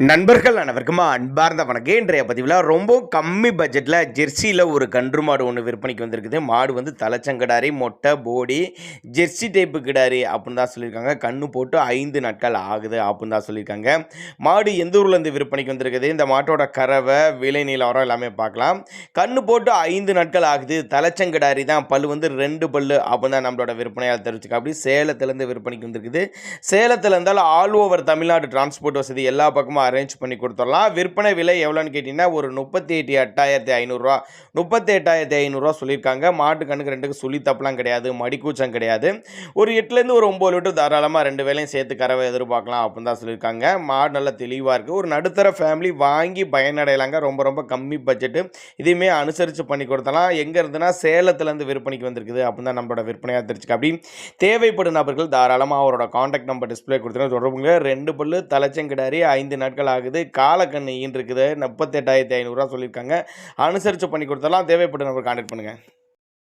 நண்பர்கள் அனைவருக்கும் அன்பார்ந்த வணக்கம். இன்றைய பதிவில் ரொம்ப கம்மி பட்ஜெட்டில் ஜெர்சியில் ஒரு கன்று மாடு ஒன்று விற்பனைக்கு வந்திருக்குது. மாடு வந்து தலைச்சங்கடாரி, மொட்டை, போடி, ஜெர்சி டைப்பு கிடாரி அப்படின்னு தான் சொல்லியிருக்காங்க. கன்று போட்டு 5 நாட்கள் ஆகுது அப்படின்னு தான் சொல்லியிருக்காங்க. மாடு எந்த ஊர்லேருந்து விற்பனைக்கு வந்திருக்குது, இந்த மாட்டோட கறவை, விலை நிலவரம் எல்லாமே பார்க்கலாம். கன்று போட்டு 5 நாட்கள் ஆகுது, தலைச்சங்கடாரி தான், பல்லு வந்து 2 பல்லு அப்படின்னு தான் நம்மளோட விற்பனையால் தெரிவிச்சுக்க. அப்படி சேலத்துலேருந்து விற்பனைக்கு வந்திருக்குது. சேலத்தில் இருந்தாலும் ஆல் ஓவர் தமிழ்நாடு டிரான்ஸ்போர்ட் வசதி எல்லா பக்கமும் அரேஞ்ச் பண்ணி கொடுத்துடலாம். விற்பனை விலை எவ்வளோன்னு கேட்டிங்கன்னா ஒரு 38,500 38,500 சொல்லியிருக்காங்க. மாட்டு கண்ணுக்கு 2க்கு சுழி தப்பெல்லாம் கிடையாது, மடிக்கூச்சம் கிடையாது. ஒரு 8லேருந்து ஒரு 9 லிட்டர் தாராளமாக 2 வேலையும் சேர்த்து கறவை எதிர்பார்க்கலாம் அப்படின்னு தான் சொல்லியிருக்காங்க. மாடு நல்லா தெளிவாக இருக்குது. ஒரு நடுத்தர ஃபேமிலி வாங்கி பயனடையலாங்க. ரொம்ப ரொம்ப கம்மி பட்ஜெட்டு. இதையுமே அனுசரித்து பண்ணி கொடுத்தலாம். எங்கே இருந்துன்னா சேலத்துலேருந்து விற்பனைக்கு வந்திருக்குது அப்படின்னு தான் நம்மளோட விற்பனையாக தெரிஞ்சுக்க. அப்படி தேவைப்படும் நபர்கள் தாராளமாக அவரோட காண்டாக்ட் நம்பர் டிஸ்பிளே கொடுத்துருங்க, தொடர்புங்க. 2 பல்லு தலைச்சங்கிடாரி 5 நாட்கள் ஆகுது. காலக்கண்ணு ஈன் இருக்குது. 38,500 சொல்லியிருக்காங்க. அனுசரித்து பண்ணி கொடுத்தலாம். தேவைப்படும் நம்பர் கான்டாக்ட் பண்ணுங்கள்.